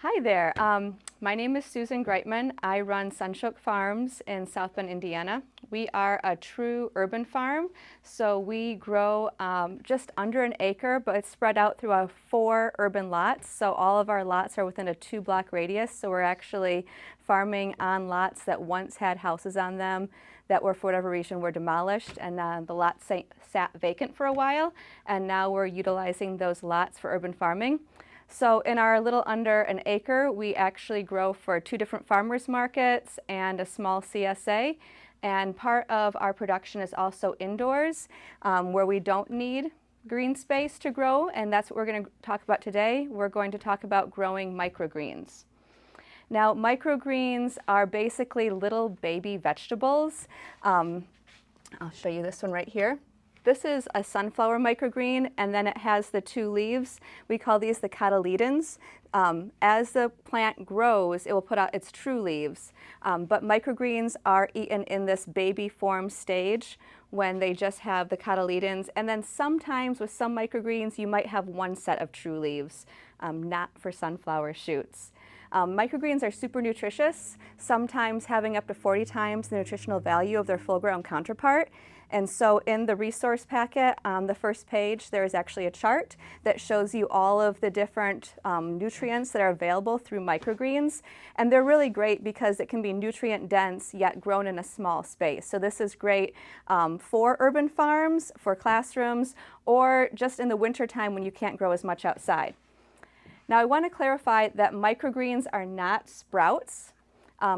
Hi there. My name is Susan Greutman. I run Sunchoke Farms in South Bend, Indiana. We are a true urban farm, so we grow just under an acre, but it's spread out through 4 urban lots. So all of our lots are within a 2-block radius, so we're actually farming on lots that once had houses on them that were, for whatever reason, were demolished, and the lots sat vacant for a while, and now we're utilizing those lots for urban farming. So in our little under an acre, we actually grow for 2 different farmers markets and a small CSA. And part of our production is also indoors, where we don't need green space to grow, and that's what we're going to talk about today. We're going to talk about growing microgreens. Now, microgreens are basically little baby vegetables. I'll show you this one right here. This is a sunflower microgreen, and then it has the 2 leaves. We call these the cotyledons. As the plant grows, it will put out its true leaves. But microgreens are eaten in this baby form stage when they just have the cotyledons. And then sometimes with some microgreens, you might have 1 set of true leaves, not for sunflower shoots. Microgreens are super nutritious, sometimes having up to 40 times the nutritional value of their full-grown counterpart. And so in the resource packet, on the first page, there is actually a chart that shows you all of the different nutrients that are available through microgreens. And they're really great because it can be nutrient dense yet grown in a small space. So this is great for urban farms, for classrooms, or just in the wintertime when you can't grow as much outside. Now I want to clarify that microgreens are not sprouts.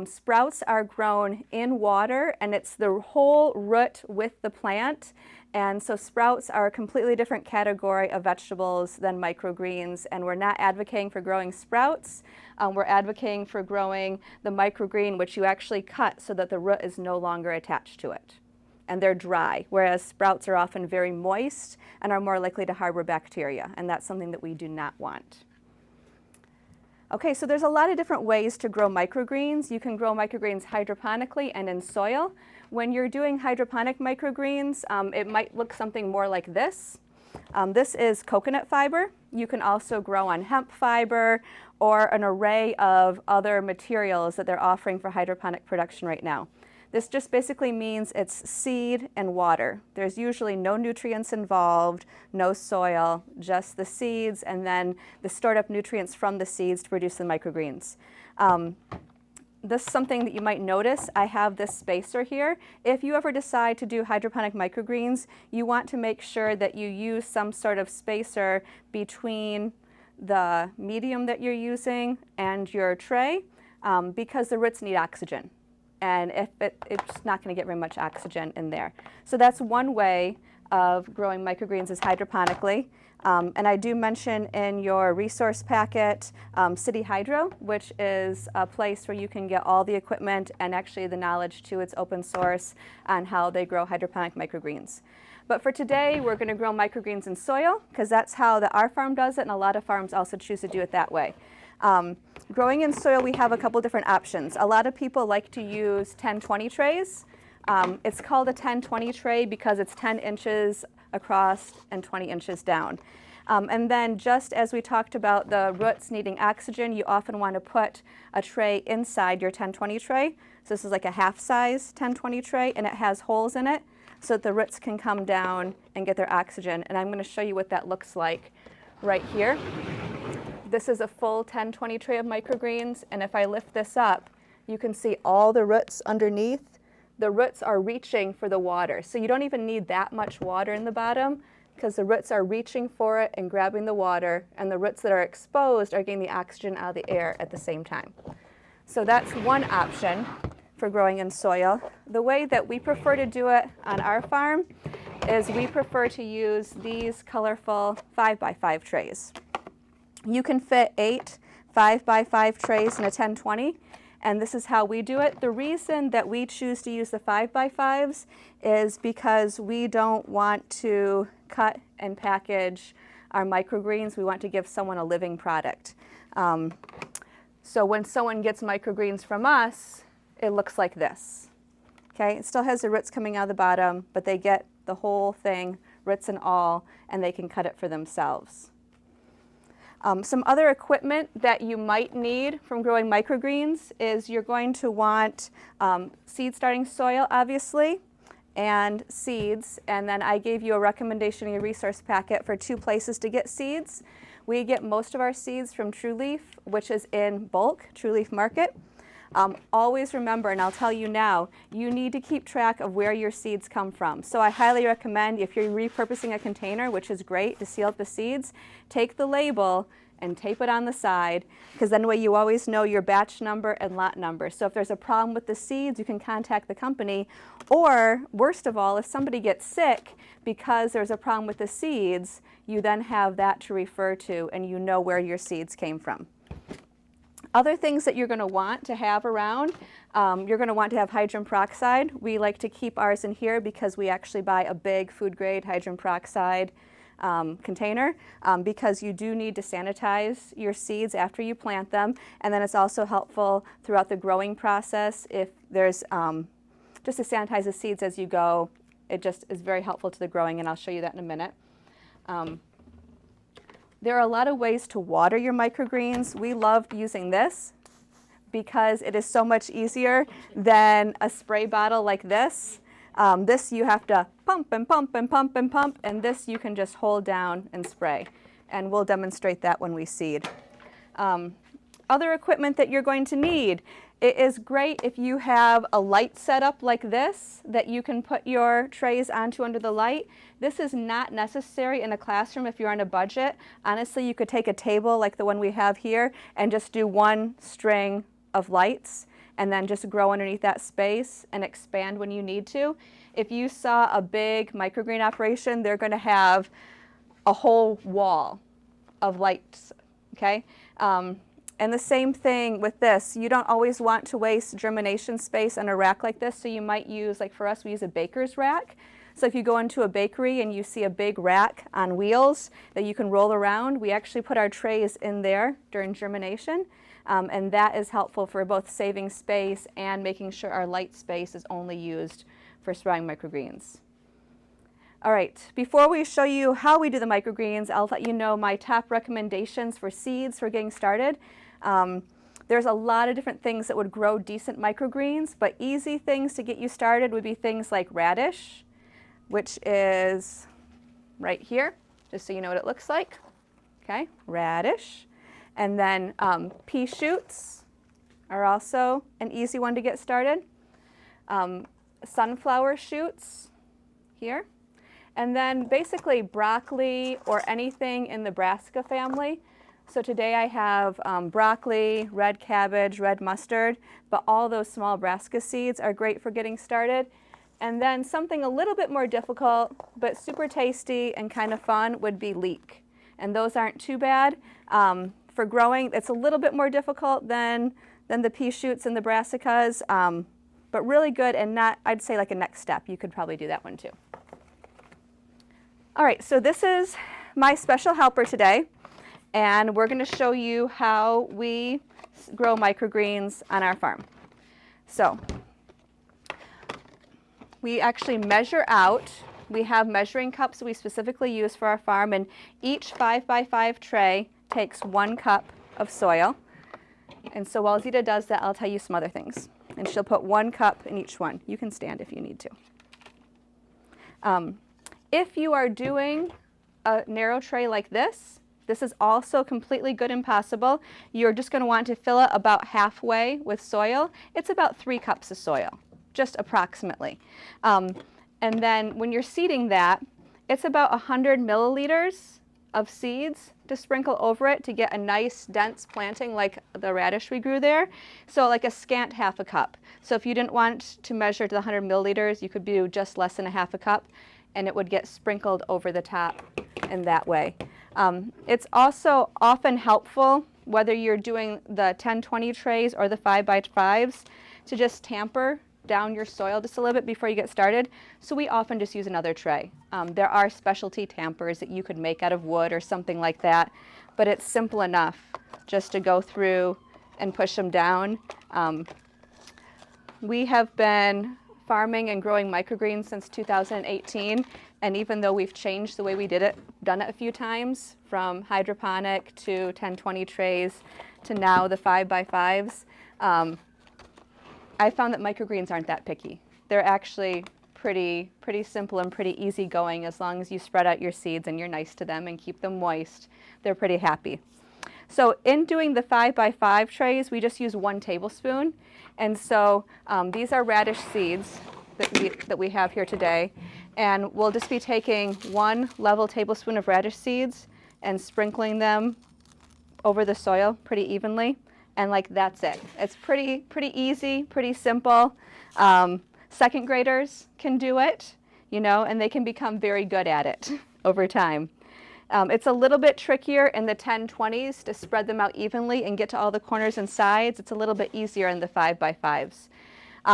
Sprouts are grown in water, and it's the whole root with the plant. And so sprouts are a completely different category of vegetables than microgreens, and we're not advocating for growing sprouts. We're advocating for growing the microgreen, which you actually cut so that the root is no longer attached to it. And they're dry, whereas sprouts are often very moist and are more likely to harbor bacteria, and that's something that we do not want. Okay, so there's a lot of different ways to grow microgreens. You can grow microgreens hydroponically and in soil. When you're doing hydroponic microgreens, it might look something more like this. This is coconut fiber. You can also grow on hemp fiber or an array of other materials that they're offering for hydroponic production right now. This just basically means it's seed and water. There's usually no nutrients involved, no soil, just the seeds and then the stored up nutrients from the seeds to produce the microgreens. This is something that you might notice. I have this spacer here. If you ever decide to do hydroponic microgreens, you want to make sure that you use some sort of spacer between the medium that you're using and your tray because the roots need oxygen. And if it's not going to get very much oxygen in there. So that's one way of growing microgreens is hydroponically. And I do mention in your resource packet City Hydro, which is a place where you can get all the equipment and actually the knowledge too. It's open source on how they grow hydroponic microgreens. But for today, we're going to grow microgreens in soil because that's how our farm does it, and a lot of farms also choose to do it that way. Growing in soil, we have a couple different options. A lot of people like to use 10-20 trays. It's called a 10-20 tray because it's 10 inches across and 20 inches down. And then just as we talked about the roots needing oxygen, you often want to put a tray inside your 10-20 tray. So this is like a half-size 10-20 tray, and it has holes in it so that the roots can come down and get their oxygen. And I'm going to show you what that looks like right here. This is a full 10-20 tray of microgreens, and if I lift this up, you can see all the roots underneath. The roots are reaching for the water, so you don't even need that much water in the bottom because the roots are reaching for it and grabbing the water, and the roots that are exposed are getting the oxygen out of the air at the same time. So that's one option for growing in soil. The way that we prefer to do it on our farm is we prefer to use these colorful 5x5 trays. You can fit 8 5x5 trays in a 10-20, and this is how we do it. The reason that we choose to use the 5x5s is because we don't want to cut and package our microgreens. We want to give someone a living product. So when someone gets microgreens from us, it looks like this. Okay, it still has the roots coming out of the bottom, but they get the whole thing, roots and all, and they can cut it for themselves. Some other equipment that you might need from growing microgreens is you're going to want seed starting soil, obviously, and seeds. And then I gave you a recommendation in your resource packet for 2 places to get seeds. We get most of our seeds from True Leaf, which is in bulk, True Leaf Market. Always remember, and I'll tell you now, you need to keep track of where your seeds come from. So I highly recommend, if you're repurposing a container, which is great to seal up the seeds, take the label and tape it on the side, because then way you always know your batch number and lot number. So if there's a problem with the seeds, you can contact the company. Or worst of all, if somebody gets sick because there's a problem with the seeds, you then have that to refer to and you know where your seeds came from. Other things that you're going to want to have around, you're going to want to have hydrogen peroxide. We like to keep ours in here because we actually buy a big food grade hydrogen peroxide container, because you do need to sanitize your seeds after you plant them. And then it's also helpful throughout the growing process. If there's just to sanitize the seeds as you go, it just is very helpful to the growing, and I'll show you that in a minute. There are a lot of ways to water your microgreens. We love using this because it is so much easier than a spray bottle like this. This you have to pump and pump and pump and pump, and this you can just hold down and spray. And we'll demonstrate that when we seed. Other equipment that you're going to need. It is great if you have a light setup like this that you can put your trays onto under the light. This is not necessary in a classroom if you're on a budget. Honestly, you could take a table like the one we have here and just do 1 string of lights and then just grow underneath that space and expand when you need to. If you saw a big microgreen operation, they're going to have a whole wall of lights, okay? And the same thing with this. You don't always want to waste germination space on a rack like this, so you might use, like for us, we use a baker's rack. So if you go into a bakery and you see a big rack on wheels that you can roll around, we actually put our trays in there during germination. And that is helpful for both saving space and making sure our light space is only used for sprouting microgreens. All right, before we show you how we do the microgreens, I'll let you know my top recommendations for seeds for getting started. There's a lot of different things that would grow decent microgreens, but easy things to get you started would be things like radish, which is right here, just so you know what it looks like. Okay, radish. And then pea shoots are also an easy one to get started. Sunflower shoots here. And then basically broccoli or anything in the brassica family. So today I have broccoli, red cabbage, red mustard, but all those small brassica seeds are great for getting started. And then something a little bit more difficult, but super tasty and kind of fun would be leek. And those aren't too bad. For growing, it's a little bit more difficult than the pea shoots and the brassicas, but really good and not, I'd say, like a next step. You could probably do that one too. All right, so this is my special helper today, and we're going to show you how we grow microgreens on our farm. So we actually measure out. We have measuring cups that we specifically use for our farm, and each 5x5 tray takes 1 cup of soil. And so while Zita does that, I'll tell you some other things. And she'll put 1 cup in each one. You can stand if you need to. If you are doing a narrow tray like this, this is also completely good and possible. You're just going to want to fill it about halfway with soil. It's about 3 cups of soil, just approximately. And then when you're seeding that, it's about 100 milliliters of seeds to sprinkle over it to get a nice dense planting like the radish we grew there. So like a scant half a cup. So if you didn't want to measure to the 100 milliliters, you could do just less than a half a cup, and it would get sprinkled over the top in that way. It's also often helpful, whether you're doing the 10-20 trays or the 5x5s, to just tamper down your soil just a little bit before you get started. So we often just use another tray. There are specialty tampers that you could make out of wood or something like that, but it's simple enough just to go through and push them down. We have been farming and growing microgreens since 2018, and even though we've changed the way we done it a few times, from hydroponic to 10-20 trays to now the 5x5s, I found that microgreens aren't that picky. They're actually pretty simple and pretty easygoing. As long as you spread out your seeds and you're nice to them and keep them moist, they're pretty happy. So in doing the 5x5 trays, we just use 1 tablespoon. And so these are radish seeds that we have here today. And we'll just be taking 1 level tablespoon of radish seeds and sprinkling them over the soil pretty evenly. And like, that's it. It's pretty easy, pretty simple. Second graders can do it, you know, and they can become very good at it over time. It's a little bit trickier in the 10-20s to spread them out evenly and get to all the corners and sides. It's a little bit easier in the 5x5s.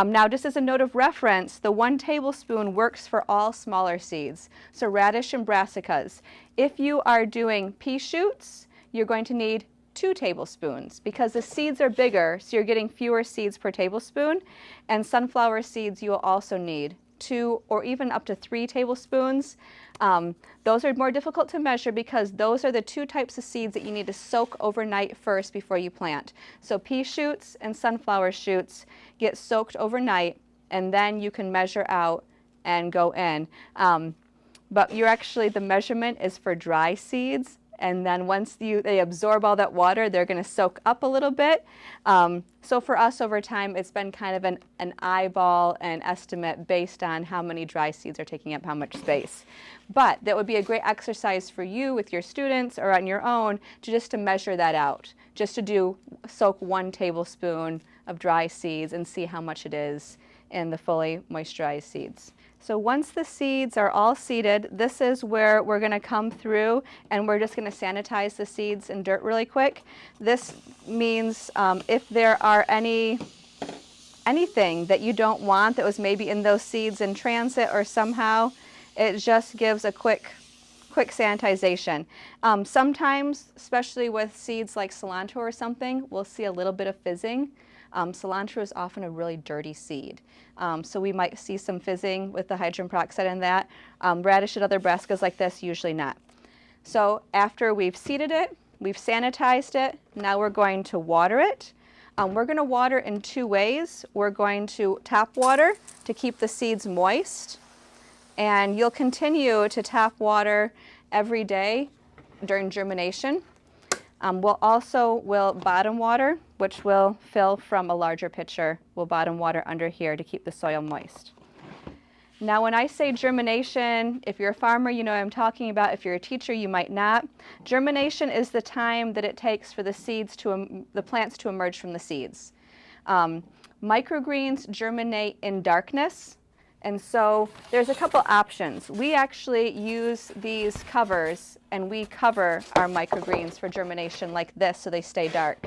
Now, just as a note of reference, the 1 tablespoon works for all smaller seeds, so radish and brassicas. If you are doing pea shoots, you're going to need 2 tablespoons because the seeds are bigger, so you're getting fewer seeds per tablespoon. And sunflower seeds you will also need 2 or even up to 3 tablespoons. Those are more difficult to measure because those are the 2 types of seeds that you need to soak overnight first before you plant. So pea shoots and sunflower shoots get soaked overnight, and then you can measure out and go in. But the measurement is for dry seeds. And then once they absorb all that water, they're going to soak up a little bit. So for us over time, it's been kind of an eyeball and estimate based on how many dry seeds are taking up how much space. But that would be a great exercise for you with your students or on your own to measure that out. Just to soak 1 tablespoon of dry seeds and see how much it is in the fully moisturized seeds. So once the seeds are all seeded, this is where we're going to come through and we're just going to sanitize the seeds and dirt really quick. This means if there are anything that you don't want that was maybe in those seeds in transit or somehow, it just gives a quick sanitization. Sometimes, especially with seeds like cilantro or something, we'll see a little bit of fizzing. Cilantro is often a really dirty seed. So we might see some fizzing with the hydrogen peroxide in that. Radish and other brassicas like this, usually not. So after we've seeded it, we've sanitized it, now we're going to water it. We're going to water in 2 ways. We're going to tap water to keep the seeds moist. And you'll continue to tap water every day during germination. We'll bottom water, which we'll fill from a larger pitcher. We'll bottom water under here to keep the soil moist. Now, when I say germination, if you're a farmer, you know what I'm talking about. If you're a teacher, you might not. Germination is the time that it takes for the plants to emerge from the seeds. Microgreens germinate in darkness. And so there's a couple options. We actually use these covers, and we cover our microgreens for germination like this so they stay dark.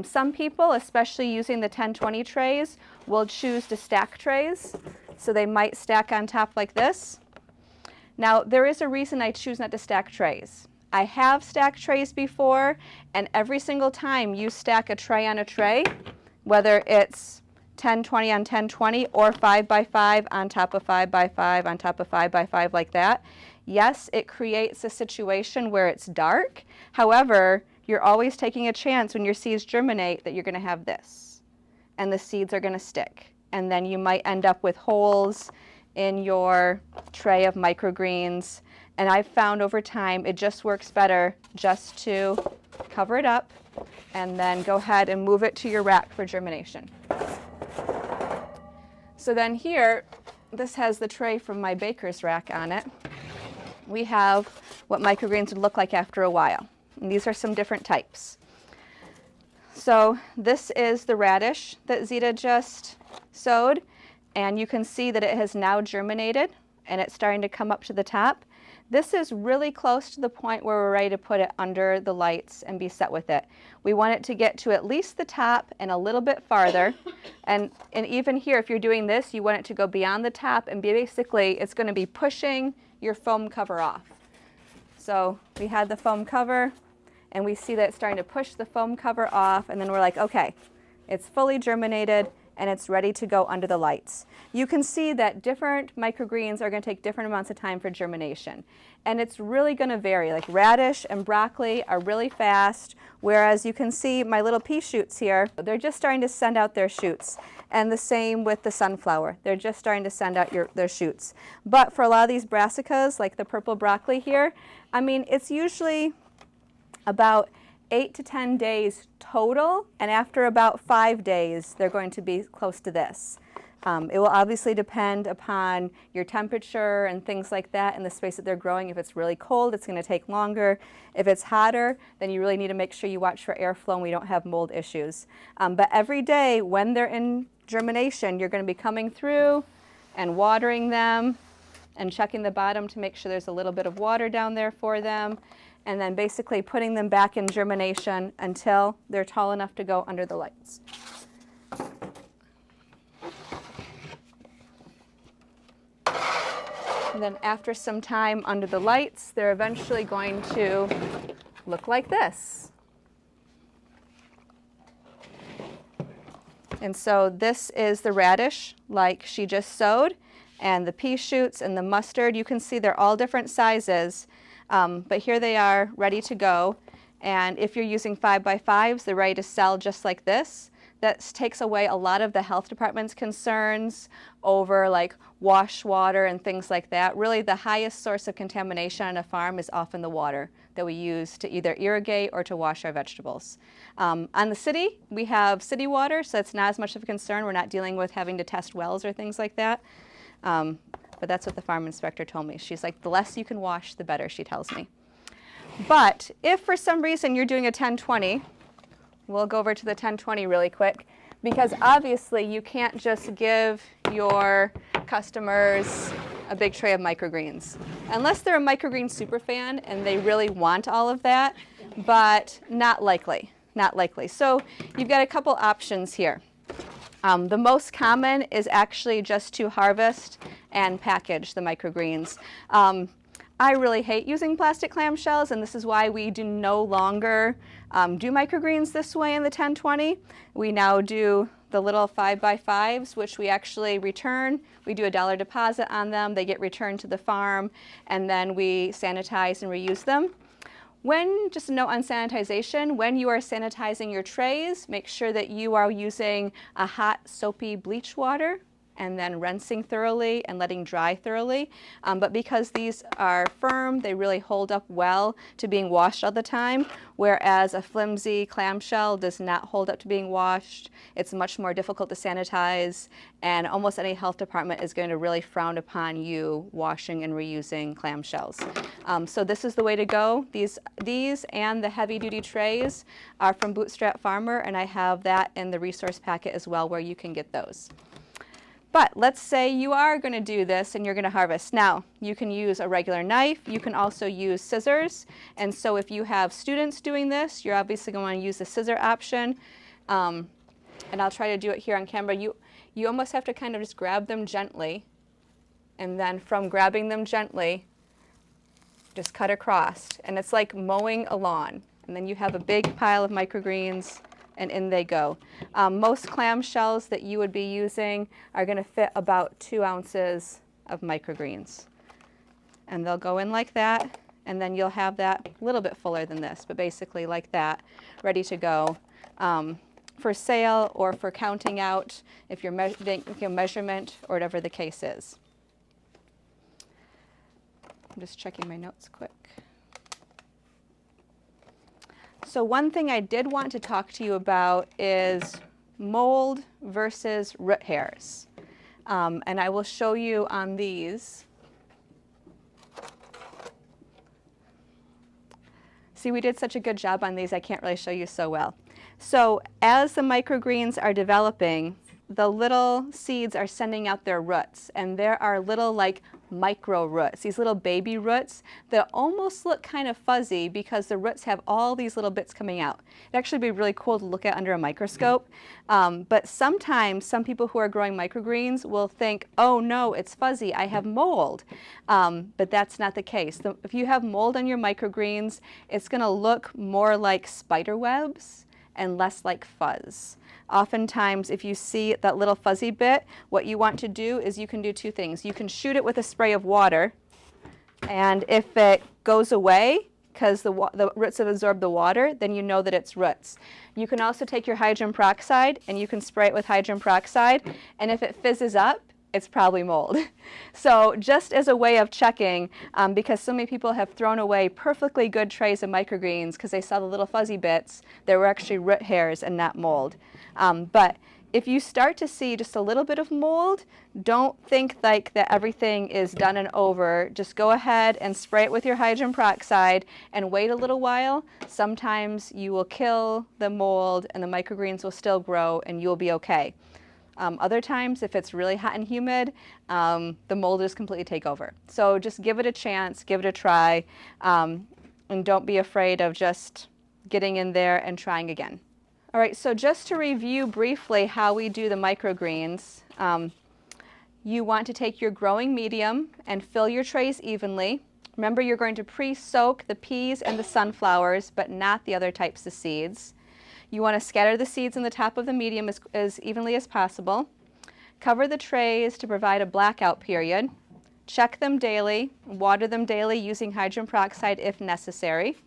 Some people, especially using the 10-20 trays, will choose to stack trays. So they might stack on top like this. Now, there is a reason I choose not to stack trays. I have stacked trays before, and every single time you stack a tray on a tray, whether it's 10-20 on 10-20 or 5x5 on top of 5x5 on top of 5x5 like that, yes, it creates a situation where it's dark. However, you're always taking a chance when your seeds germinate that you're going to have this, and the seeds are going to stick. And then you might end up with holes in your tray of microgreens. And I've found over time it just works better just to cover it up and then go ahead and move it to your rack for germination. So then here, this has the tray from my baker's rack on it. We have what microgreens would look like after a while. And these are some different types. So this is the radish that Zita just sowed. And you can see that it has now germinated and it's starting to come up to the top. This is really close to the point where we're ready to put it under the lights and be set with it. We want it to get to at least the top and a little bit farther. And even here, if you're doing this, you want it to go beyond the top and basically it's going to be pushing your foam cover off. So we had the foam cover and we see that it's starting to push the foam cover off, and then we're like, okay, it's fully germinated, and it's ready to go under the lights. You can see that different microgreens are going to take different amounts of time for germination. And it's really going to vary. Like radish and broccoli are really fast, whereas you can see my little pea shoots here, they're just starting to send out their shoots. And the same with the sunflower. They're just starting to send out their shoots. But for a lot of these brassicas, like the purple broccoli here, I mean, it's usually about 8 to 10 days total, and after about 5 days, they're going to be close to this. It will obviously depend upon your temperature and things like that and the space that they're growing. If it's really cold, it's going to take longer. If it's hotter, then you really need to make sure you watch for airflow and we don't have mold issues. But every day when they're in germination, you're going to be coming through and watering them and checking the bottom to make sure there's a little bit of water down there for them, and then basically putting them back in germination until they're tall enough to go under the lights. And then after some time under the lights, they're eventually going to look like this. And so this is the radish like she just sowed, and the pea shoots and the mustard. You can see they're all different sizes, but here they are ready to go. And if you're using 5x5s, they're ready to sell just like this. That takes away a lot of the health department's concerns over like wash water and things like that. Really, the highest source of contamination on a farm is often the water that we use to either irrigate or to wash our vegetables. On the city, we have city water, so it's not as much of a concern. We're not dealing with having to test wells or things like that. But that's what the farm inspector told me. She's like, the less you can wash, the better, she tells me. But if for some reason you're doing a 10-20, we'll go over to the 10-20 really quick, because obviously you can't just give your customers a big tray of microgreens. Unless they're a microgreen super fan and they really want all of that, but not likely, not likely. So you've got a couple options here. The most common is actually just to harvest and package the microgreens. I really hate using plastic clamshells, and this is why we do no longer do microgreens this way in the 10-20. We now do the little 5x5s, which we actually return. We do a $1 deposit on them. They get returned to the farm, and then we sanitize and reuse them. Just a note on sanitization, when you are sanitizing your trays, make sure that you are using a hot, soapy bleach water and then rinsing thoroughly and letting dry thoroughly. But because these are firm, they really hold up well to being washed all the time, whereas a flimsy clamshell does not hold up to being washed. It's much more difficult to sanitize, and almost any health department is going to really frown upon you washing and reusing clamshells. So this is the way to go. These and the heavy-duty trays are from Bootstrap Farmer, and I have that in the resource packet as well where you can get those. But let's say you are going to do this and you're going to harvest. Now, you can use a regular knife. You can also use scissors. And so if you have students doing this, you're obviously going to want to use the scissor option. And I'll try to do it here on camera. You almost have to kind of just grab them gently. And then from grabbing them gently, just cut across. And it's like mowing a lawn. And then you have a big pile of microgreens, and in they go. Most clamshells that you would be using are going to fit about 2 ounces of microgreens. And they'll go in like that, and then you'll have that a little bit fuller than this, but basically like that, ready to go for sale or for counting out if you're making measurement or whatever the case is. I'm just checking my notes quick. So one thing I did want to talk to you about is mold versus root hairs. And I will show you on these. See, we did such a good job on these, I can't really show you so well. So as the microgreens are developing, the little seeds are sending out their roots, and there are little like micro roots, these little baby roots that almost look kind of fuzzy because the roots have all these little bits coming out. It'd actually be really cool to look at under a microscope, but sometimes some people who are growing microgreens will think, oh no, it's fuzzy, I have mold. But that's not the case. If you have mold on your microgreens, it's going to look more like spider webs and less like fuzz. oftentimes if you see that little fuzzy bit, what you want to do is you can do two things. You can shoot it with a spray of water, and if it goes away, because the roots have absorbed the water, then you know that it's roots. You can also take your hydrogen peroxide and you can spray it with hydrogen peroxide, and if it fizzes up, it's probably mold. So just as a way of checking, because so many people have thrown away perfectly good trays of microgreens because they saw the little fuzzy bits, there were actually root hairs and not mold. But if you start to see just a little bit of mold, don't think like that everything is done and over. Just go ahead and spray it with your hydrogen peroxide and wait a little while. Sometimes you will kill the mold and the microgreens will still grow and you'll be okay. Other times, if it's really hot and humid, the mold will just completely take over. So just give it a chance, give it a try, and don't be afraid of just getting in there and trying again. All right, so just to review briefly how we do the microgreens, you want to take your growing medium and fill your trays evenly. Remember, you're going to pre-soak the peas and the sunflowers, but not the other types of seeds. You want to scatter the seeds in the top of the medium as evenly as possible. Cover the trays to provide a blackout period. Check them daily, water them daily using hydrogen peroxide if necessary.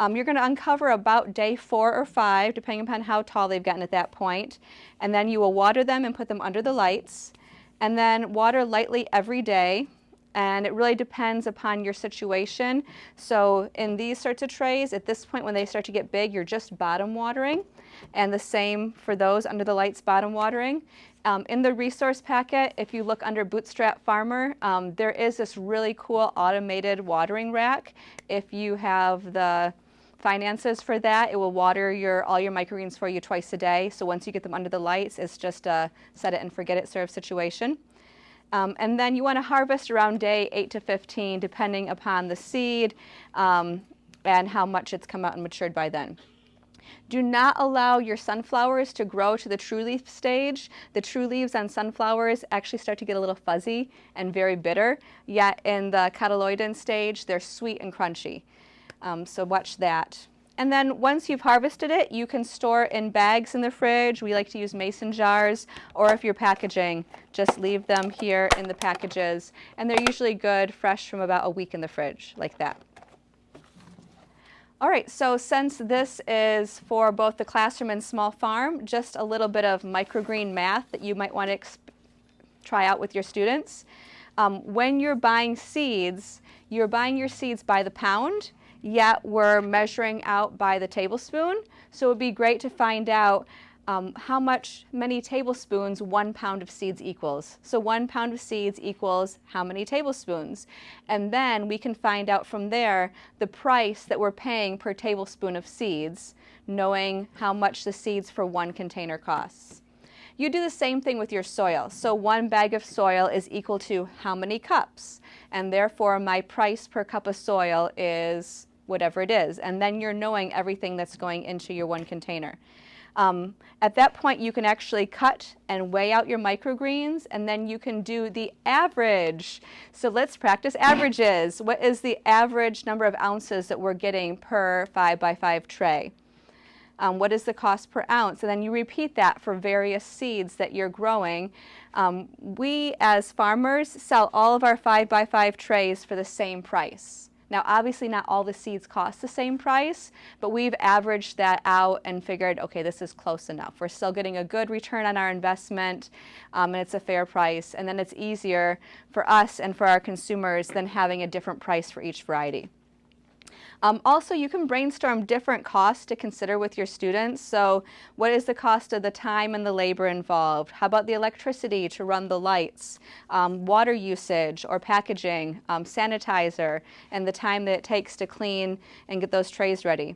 You're going to uncover about day 4 or 5, depending upon how tall they've gotten at that point. And then you will water them and put them under the lights. And then water lightly every day. And it really depends upon your situation. So in these sorts of trays, at this point when they start to get big, you're just bottom watering. And the same for those under the lights, bottom watering. In the resource packet, if you look under Bootstrap Farmer, there is this really cool automated watering rack. If you have the finances for that, it will water all your microgreens for you twice a day. So once you get them under the lights, it's just a set it and forget it sort of situation. And then you want to harvest around day 8 to 15, depending upon the seed and how much it's come out and matured by then. Do not allow your sunflowers to grow to the true leaf stage. The true leaves on sunflowers actually start to get a little fuzzy and very bitter, yet in the cotyloidin stage, they're sweet and crunchy. So watch that. And then once you've harvested it, you can store in bags in the fridge. We like to use mason jars, or if you're packaging, just leave them here in the packages. And they're usually good, fresh from about a week in the fridge, like that. All right, so since this is for both the classroom and small farm, just a little bit of microgreen math that you might want to try out with your students. When you're buying seeds, you're buying your seeds by the pound, yet we're measuring out by the tablespoon. So it would be great to find out how many tablespoons 1 pound of seeds equals. So 1 pound of seeds equals how many tablespoons? And then we can find out from there the price that we're paying per tablespoon of seeds, knowing how much the seeds for 1 container costs. You do the same thing with your soil. So 1 bag of soil is equal to how many cups? And therefore my price per cup of soil is whatever it is. And then you're knowing everything that's going into your 1 container. At that point, you can actually cut and weigh out your microgreens, and then you can do the average. So let's practice averages. What is the average number of ounces that we're getting per 5x5 tray? What is the cost per ounce? And then you repeat that for various seeds that you're growing. We, as farmers, sell all of our 5x5 trays for the same price. Now, obviously, not all the seeds cost the same price, but we've averaged that out and figured, okay, this is close enough. We're still getting a good return on our investment, and it's a fair price. And then it's easier for us and for our consumers than having a different price for each variety. Also, you can brainstorm different costs to consider with your students. So what is the cost of the time and the labor involved? How about the electricity to run the lights, water usage or packaging, sanitizer, and the time that it takes to clean and get those trays ready?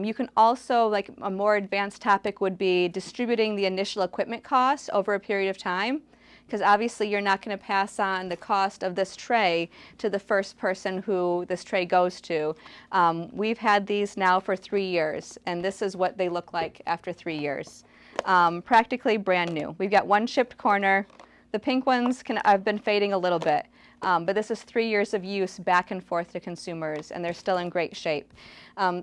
You can also, like a more advanced topic would be distributing the initial equipment costs over a period of time. Because obviously you're not going to pass on the cost of this tray to the first person who this tray goes to. We've had these now for 3 years, and this is what they look like after 3 years. Practically brand new. We've got 1 chipped corner. The pink ones have been fading a little bit. But this is 3 years of use back and forth to consumers, and they're still in great shape.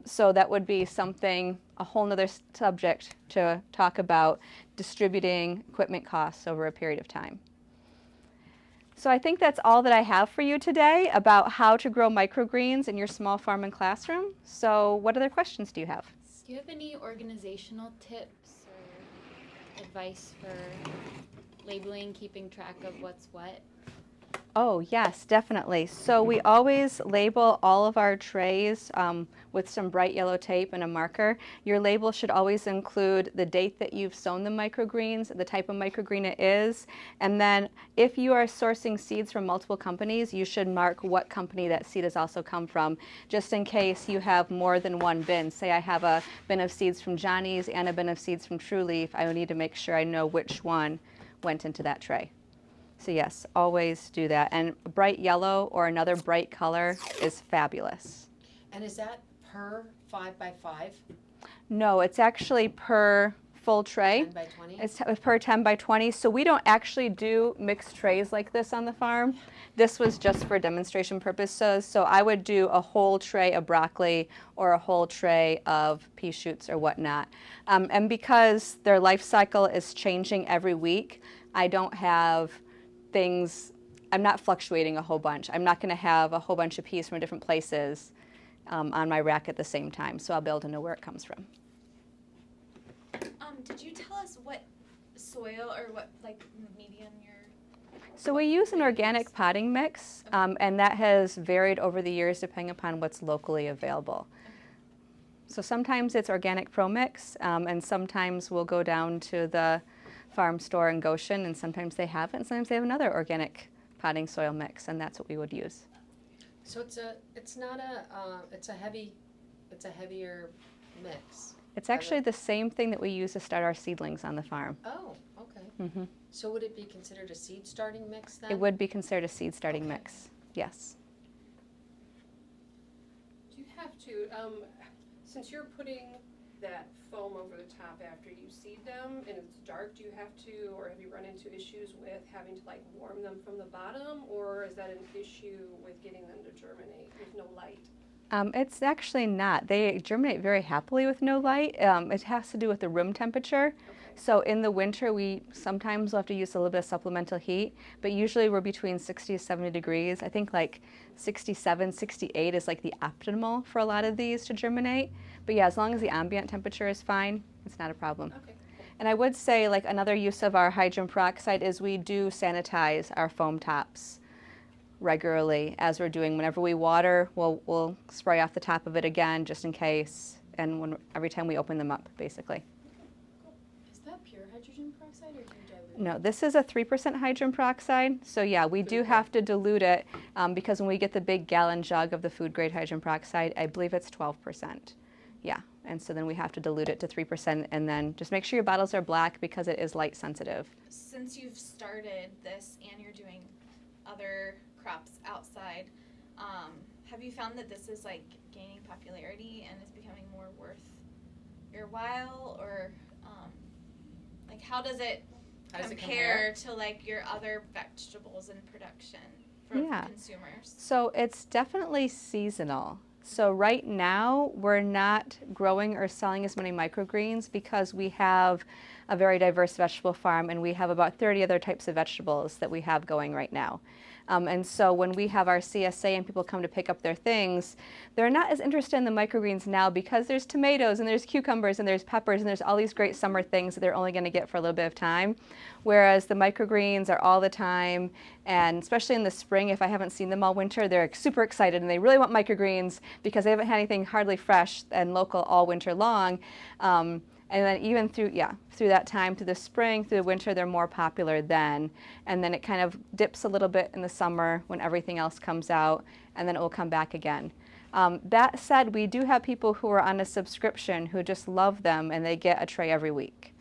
So that would be something, a whole nother subject to talk about, distributing equipment costs over a period of time. So I think that's all that I have for you today about how to grow microgreens in your small farm and classroom. So what other questions do you have? Do you have any organizational tips or advice for labeling, keeping track of what's what? Oh, yes, definitely. So we always label all of our trays with some bright yellow tape and a marker. Your label should always include the date that you've sown the microgreens, the type of microgreen it is, and then if you are sourcing seeds from multiple companies, you should mark what company that seed has also come from, just in case you have more than one bin. Say I have a bin of seeds from Johnny's and a bin of seeds from True Leaf, I would need to make sure I know which one went into that tray. So yes, always do that. And bright yellow or another bright color is fabulous. And is that per 5 by 5? No, it's actually per full tray. 10 by 20? It's per 10 by 20. So we don't actually do mixed trays like this on the farm. This was just for demonstration purposes. So I would do a whole tray of broccoli or a whole tray of pea shoots or whatnot. And because their life cycle is changing every week, I don't have things, I'm not fluctuating a whole bunch. I'm not going to have a whole bunch of peas from different places on my rack at the same time, so I'll be able to know where it comes from. Did you tell us what soil or what medium you're? So we use an organic potting mix, and that has varied over the years depending upon what's locally available. So sometimes it's organic pro mix, and sometimes we'll go down to the farm store in Goshen, and sometimes they have it, and sometimes they have another organic potting soil mix, and that's what we would use. So it's a heavier mix. It's actually the same thing that we use to start our seedlings on the farm. Oh, okay. Mm-hmm. So would it be considered a seed starting mix then? It would be considered a seed starting Okay. mix, yes. Do you have to, since you're putting that foam over the top after you seed them and it's dark, do you have to, or have you run into issues with having to warm them from the bottom, or is that an issue with getting them to germinate with no light? It's actually not. They germinate very happily with no light. It has to do with the room temperature. Okay. So in the winter, we sometimes will have to use a little bit of supplemental heat, but usually we're between 60 to 70 degrees. I think 67, 68 is the optimal for a lot of these to germinate. But yeah, as long as the ambient temperature is fine, it's not a problem. Okay. And I would say another use of our hydrogen peroxide is we do sanitize our foam tops regularly as we're doing. Whenever we water, we'll spray off the top of it again just in case, and every time we open them up, basically. Is that pure hydrogen peroxide or do you dilute it? No, this is a 3% hydrogen peroxide. So yeah, we do have to dilute it because when we get the big gallon jug of the food grade hydrogen peroxide, I believe it's 12%. Yeah, and so then we have to dilute it to 3%, and then just make sure your bottles are black because it is light sensitive. Since you've started this and you're doing other crops outside, have you found that this is gaining popularity and is becoming more worth your while, or how does it compare to your other vegetables in production for consumers? So it's definitely seasonal. So right now we're not growing or selling as many microgreens because we have a very diverse vegetable farm, and we have about 30 other types of vegetables that we have going right now. And so when we have our CSA and people come to pick up their things, they're not as interested in the microgreens now because there's tomatoes and there's cucumbers and there's peppers and there's all these great summer things that they're only going to get for a little bit of time. Whereas the microgreens are all the time, and especially in the spring, if I haven't seen them all winter, they're super excited and they really want microgreens because they haven't had anything hardly fresh and local all winter long. And then even through that time, through the spring, through the winter, they're more popular then. And then it kind of dips a little bit in the summer when everything else comes out, and then it will come back again. That said, we do have people who are on a subscription who just love them, and they get a tray every week.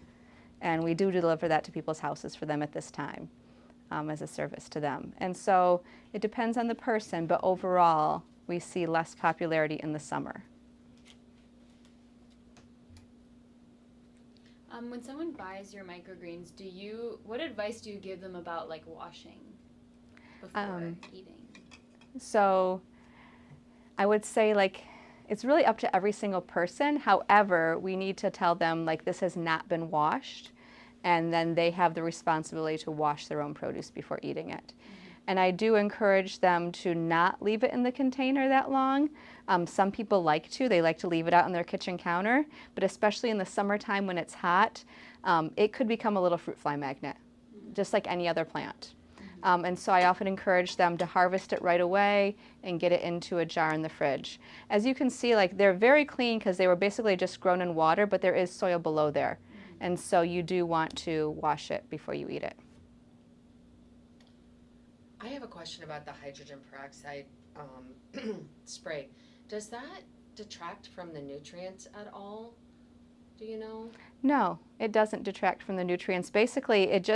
And we do deliver that to people's houses for them at this time as a service to them. And so it depends on the person, but overall, we see less popularity in the summer. When someone buys your microgreens, what advice do you give them about washing? before eating? So I would say like it's really up to every single person. However, we need to tell them like this has not been washed, and then they have the responsibility to wash their own produce before eating it. And I do encourage them to not leave it in the container that long. Some people like to. They like to leave it out on their kitchen counter, but especially in the summertime when it's hot, it could become a little fruit fly magnet, just like any other plant. And so I often encourage them to harvest it right away and get it into a jar in the fridge. As you can see, like they're very clean because they were basically just grown in water, but there is soil below there. And so you do want to wash it before you eat it. I have a question about the hydrogen peroxide spray. Does that detract from the nutrients at all? Do you know? No, it doesn't detract from the nutrients. Basically, it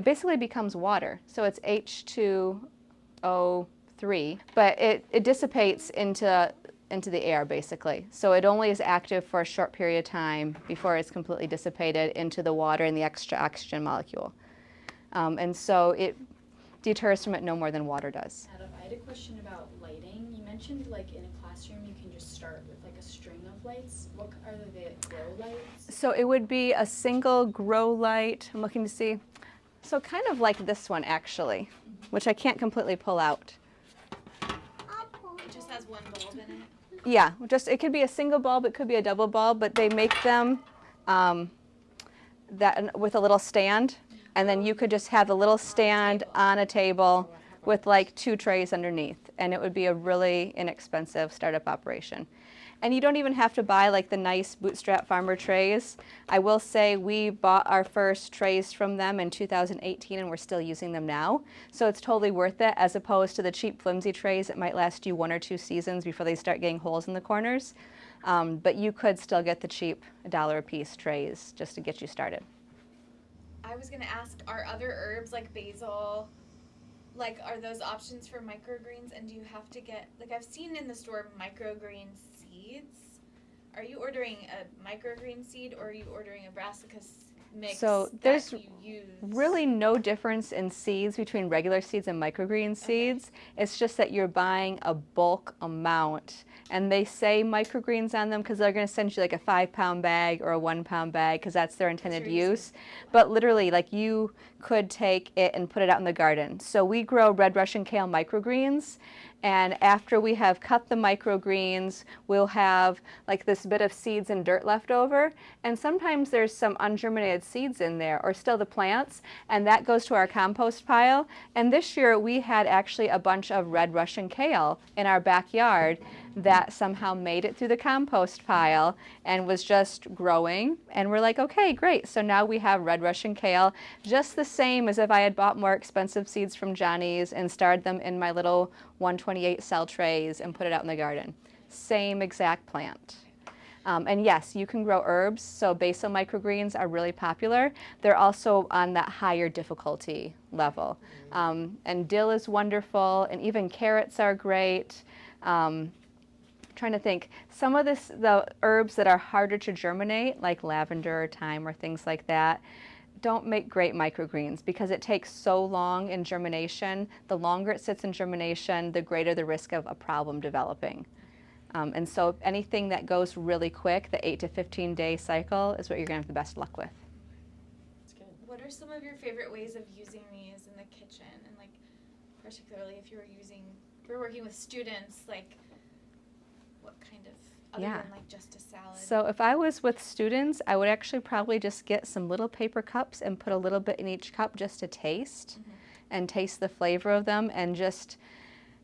basically becomes water. So it's H2O3, but it dissipates into the air basically. So it only is active for a short period of time before it's completely dissipated into the water and the extra oxygen molecule. And so it deters from it no more than water does. Adam, I had a question about lighting. You mentioned like in a classroom you can just start with like a string of lights. What are the grow lights? So it would be a single grow light. I'm looking to see. So kind of like this one actually, which I can't completely pull out. It just has one bulb in it. Yeah, just it could be a single bulb, it could be a double bulb, but they make them that with a little stand, and then you could just have the little stand on a table with like 2 trays underneath, and it would be a really inexpensive startup operation. And you don't even have to buy like the nice bootstrap farmer trays. I will say we bought our first trays from them in 2018 and we're still using them now. So it's totally worth it as opposed to the cheap flimsy trays that might last you 1 or 2 seasons before they start getting holes in the corners. But you could still get the cheap $1 a piece trays just to get you started. I was gonna ask, are other herbs like basil, like are those options for microgreens? And do you have to get, like I've seen in the store microgreen seeds. Are you ordering a microgreen seed or are you ordering a brassica mix So there's that you use? really no difference in seeds between regular seeds and microgreen seeds. It's just that you're buying a bulk amount. And they say microgreens on them because they're going to send you like a 5-pound bag or a 1-pound bag because that's their intended use. But literally, like you could take it and put it out in the garden. So we grow red Russian kale microgreens. And after we have cut the microgreens, we'll have like this bit of seeds and dirt left over. And sometimes there's some ungerminated seeds in there or still the plants. And that goes to our compost pile. And this year we had actually a bunch of red Russian kale in our backyard that somehow made it through the compost pile and was just growing. And we're like, okay, great. So now we have red Russian kale, just the same as if I had bought more expensive seeds from Johnny's and starred them in my little 128 cell trays and put it out in the garden. Same exact plant. And yes, you can grow herbs. So basil microgreens are really popular. They're also on that higher difficulty level. And dill is wonderful, and even carrots are great. Trying to think, some of the herbs that are harder to germinate, like lavender or thyme or things like that, don't make great microgreens because it takes so long in germination. The longer it sits in germination, the greater the risk of a problem developing. And so anything that goes really quick, the 8 to 15 day cycle, is what you're going to have the best luck with. That's good. What are some of your favorite ways of using these in the kitchen? And like, particularly if you're working with students, like what kind of, other than like just a salad? So if I was with students, I would actually probably just get some little paper cups and put a little bit in each cup just to taste and taste the flavor of them, and just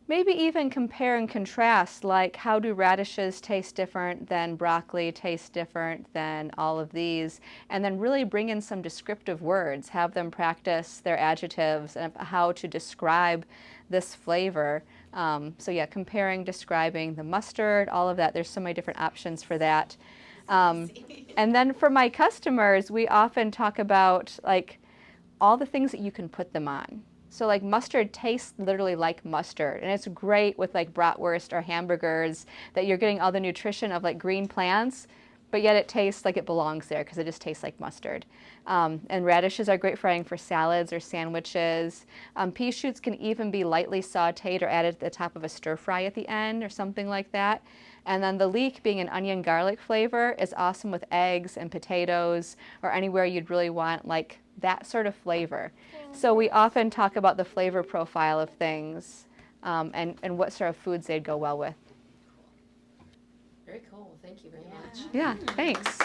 maybe even compare and contrast, like how do radishes taste different than broccoli, taste different than all of these, and then really bring in some descriptive words, have them practice their adjectives and how to describe this flavor. So yeah, comparing, describing the mustard, all of that. There's so many different options for that. And then for my customers, we often talk about like all the things that you can put them on. So like mustard tastes literally like mustard, and it's great with like bratwurst or hamburgers that you're getting all the nutrition of like green plants, but yet it tastes like it belongs there because it just tastes like mustard. And radishes are great frying for salads or sandwiches. Pea shoots can even be lightly sauteed or added at the top of a stir fry at the end or something like that. And then the leek, being an onion garlic flavor, is awesome with eggs and potatoes or anywhere you'd really want like that sort of flavor. So we often talk about the flavor profile of things and what sort of foods they'd go well with. Very cool. Thank you very much. Yeah, thanks.